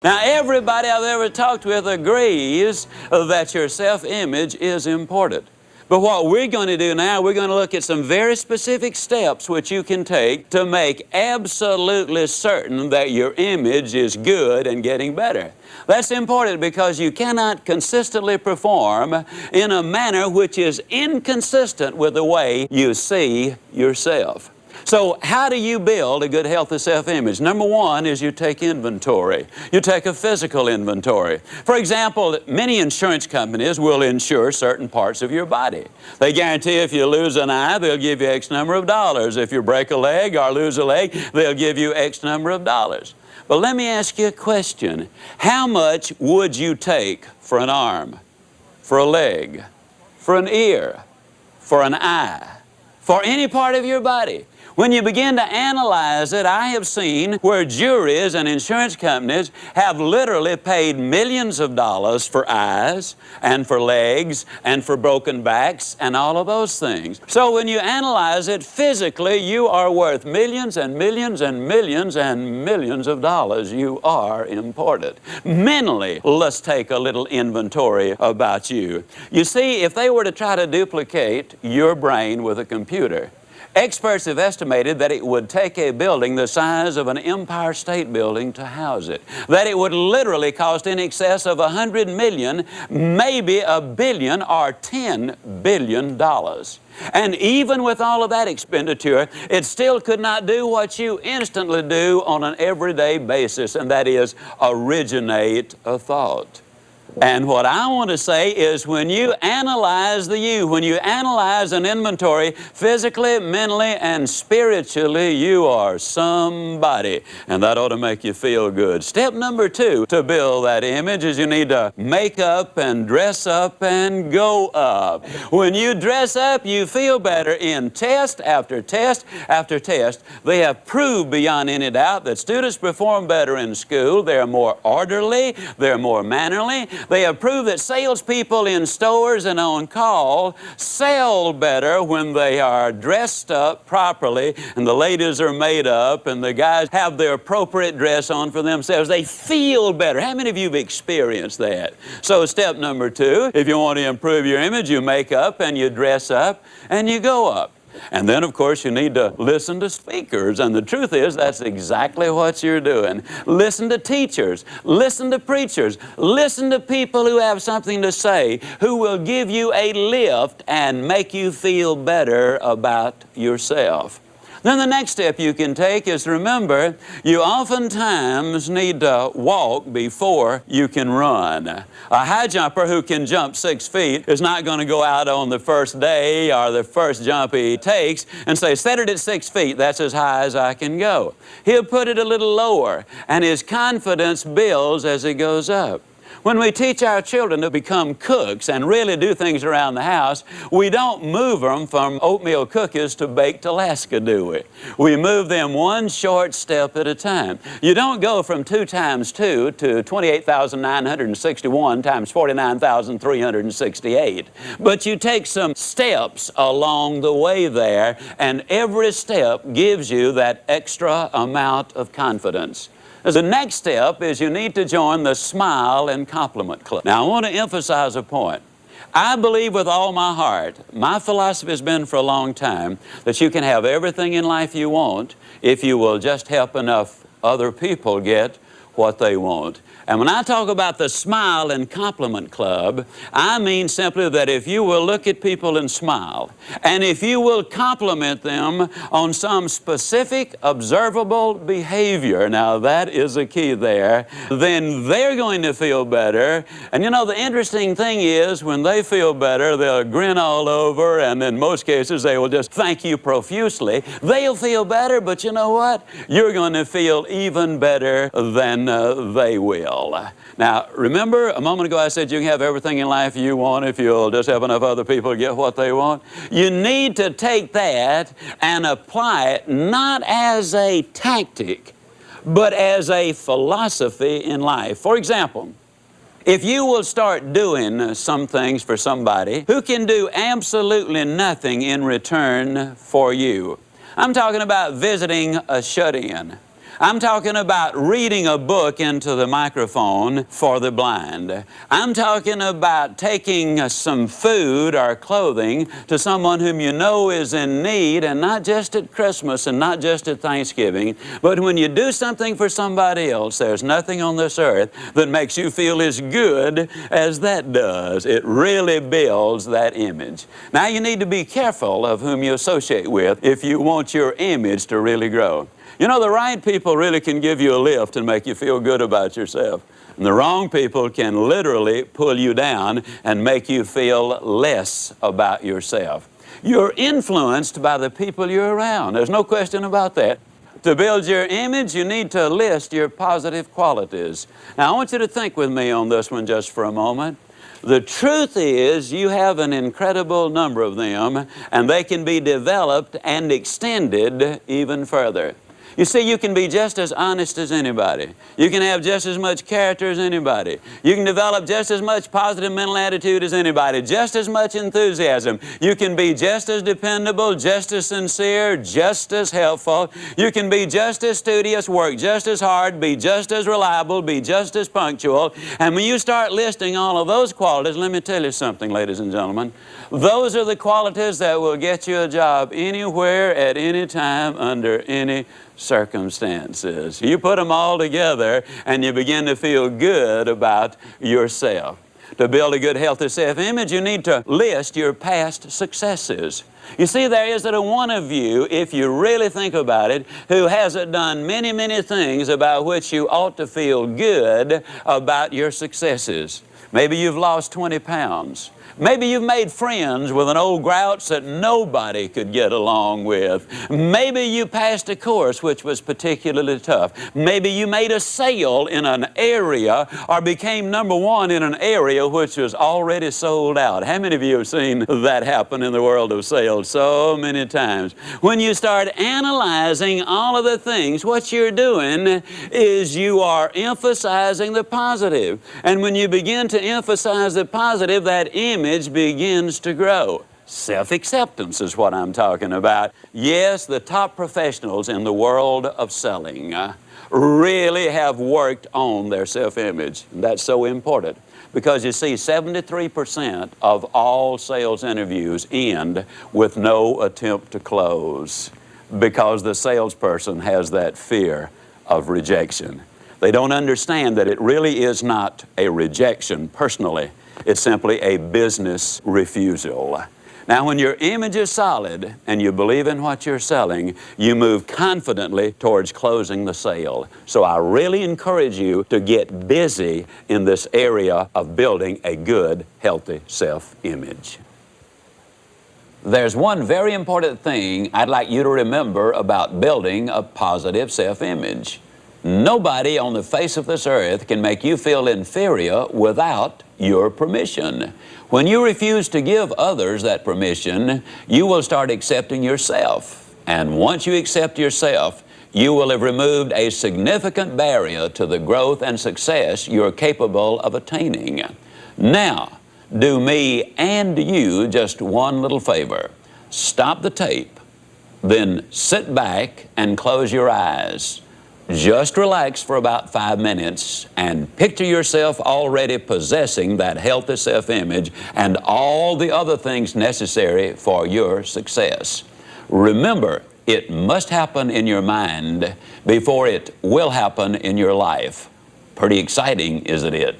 Now, everybody I've ever talked with agrees that your self-image is important. But what we're going to do now, we're going to look at some very specific steps which you can take to make absolutely certain that your image is good and getting better. That's important because you cannot consistently perform in a manner which is inconsistent with the way you see yourself. So how do you build a good, healthy self-image? Number one is you take inventory. You take a physical inventory. For example, many insurance companies will insure certain parts of your body. They guarantee if you lose an eye, they'll give you X number of dollars. If you break a leg or lose a leg, they'll give you X number of dollars. But let me ask you a question. How much would you take for an arm, for a leg, for an ear, for an eye, for any part of your body? When you begin to analyze it, I have seen where juries and insurance companies have literally paid millions of dollars for eyes and for legs and for broken backs and all of those things. So when you analyze it physically, you are worth millions and millions and millions and millions of dollars. You are important. Mentally, let's take a little inventory about you. You see, if they were to try to duplicate your brain with a computer, experts have estimated that it would take a building the size of an Empire State Building to house it. That it would literally cost in excess of $100 million, maybe $1 billion or $10 billion. And even with all of that expenditure, it still could not do what you instantly do on an everyday basis, and that is originate a thought. And what I want to say is when you analyze the you, when you analyze an inventory physically, mentally, and spiritually, you are somebody. And that ought to make you feel good. Step number two to build that image is you need to make up and dress up and go up. When you dress up, you feel better in test after test after test. They have proved beyond any doubt that students perform better in school. They're more orderly. They're more mannerly. They have proved that salespeople in stores and on call sell better when they are dressed up properly and the ladies are made up and the guys have their appropriate dress on for themselves. They feel better. How many of you have experienced that? So step number two, if you want to improve your image, you make up and you dress up and you go up. And then, of course, you need to listen to speakers. And the truth is, that's exactly what you're doing. Listen to teachers. Listen to preachers. Listen to people who have something to say, who will give you a lift and make you feel better about yourself. Then the next step you can take is remember, you oftentimes need to walk before you can run. A high jumper who can jump 6 feet is not going to go out on the first day or the first jump he takes and say, set it at 6 feet, that's as high as I can go. He'll put it a little lower, and his confidence builds as he goes up. When we teach our children to become cooks and really do things around the house, we don't move them from oatmeal cookies to baked Alaska, do we? We move them one short step at a time. You don't go from 2 times 2 to 28,961 times 49,368. But you take some steps along the way there, and every step gives you that extra amount of confidence. The next step is you need to join the Smile and Compliment Club. Now, I want to emphasize a point. I believe with all my heart, my philosophy has been for a long time, that you can have everything in life you want if you will just help enough other people get what they want. And when I talk about the Smile and Compliment Club, I mean simply that if you will look at people and smile, and if you will compliment them on some specific observable behavior, now that is a key there, then they're going to feel better. And you know, the interesting thing is when they feel better, they'll grin all over, and in most cases they will just thank you profusely. They'll feel better, but you know what? You're going to feel even better than they will. Now, remember a moment ago I said you can have everything in life you want if you'll just have enough other people to get what they want? You need to take that and apply it not as a tactic, but as a philosophy in life. For example, if you will start doing some things for somebody who can do absolutely nothing in return for you. I'm talking about visiting a shut-in. I'm talking about reading a book into the microphone for the blind. I'm talking about taking some food or clothing to someone whom you know is in need, and not just at Christmas and not just at Thanksgiving, but when you do something for somebody else, there's nothing on this earth that makes you feel as good as that does. It really builds that image. Now, you need to be careful of whom you associate with if you want your image to really grow. You know, the right people really can give you a lift and make you feel good about yourself. And the wrong people can literally pull you down and make you feel less about yourself. You're influenced by the people you're around. There's no question about that. To build your image, you need to list your positive qualities. Now, I want you to think with me on this one just for a moment. The truth is, you have an incredible number of them, and they can be developed and extended even further. You see, you can be just as honest as anybody. You can have just as much character as anybody. You can develop just as much positive mental attitude as anybody, just as much enthusiasm. You can be just as dependable, just as sincere, just as helpful. You can be just as studious, work just as hard, be just as reliable, be just as punctual. And when you start listing all of those qualities, let me tell you something, ladies and gentlemen. Those are the qualities that will get you a job anywhere, at any time, under any circumstances. You put them all together and you begin to feel good about yourself. To build a good, healthy self-image, you need to list your past successes. You see, there isn't a one of you, if you really think about it, who hasn't done many, many things about which you ought to feel good about your successes. Maybe you've lost 20 pounds. Maybe you've made friends with an old grouch that nobody could get along with. Maybe you passed a course which was particularly tough. Maybe you made a sale in an area or became number one in an area which was already sold out. How many of you have seen that happen in the world of sales so many times? When you start analyzing all of the things, what you're doing is you are emphasizing the positive. And when you begin to emphasize the positive, that image begins to grow. Self-acceptance is what I'm talking about. Yes, the top professionals in the world of selling really have worked on their self-image. That's so important because you see, 73% of all sales interviews end with no attempt to close because the salesperson has that fear of rejection. They don't understand that it really is not a rejection personally. It's simply a business refusal. Now, when your image is solid and you believe in what you're selling, you move confidently towards closing the sale. So I really encourage you to get busy in this area of building a good, healthy self-image. There's one very important thing I'd like you to remember about building a positive self-image. Nobody on the face of this earth can make you feel inferior without your permission. When you refuse to give others that permission, you will start accepting yourself. And once you accept yourself, you will have removed a significant barrier to the growth and success you're capable of attaining. Now, do me and you just one little favor. Stop the tape, then sit back and close your eyes. Just relax for about 5 minutes and picture yourself already possessing that healthy self-image and all the other things necessary for your success. Remember, it must happen in your mind before it will happen in your life. Pretty exciting, isn't it?